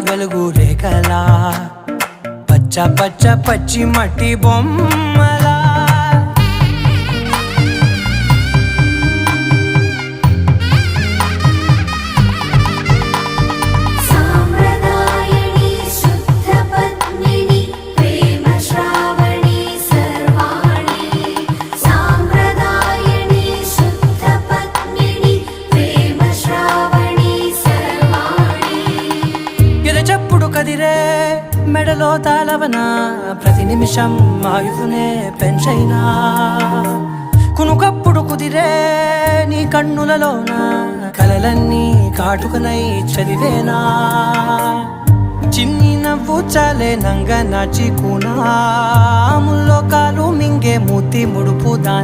వెలుగు రేఖలా పచ్చ పచ్చ పచ్చి మట్టి బొమ్మలా చెప్పుడు కదిరే మెడలో తాళవన ప్రతి నిమిషం ఆయుధునే పెంచైనా కునుకప్పుడు కుదిరే నీ కన్నులలోన కలలన్నీ కాటుకనై చదివేనా చిన్ని నవ్వు చాలే నంగ నాచి కూనా ముల్లో కాలు మింగే మూతి ముడుపు దాని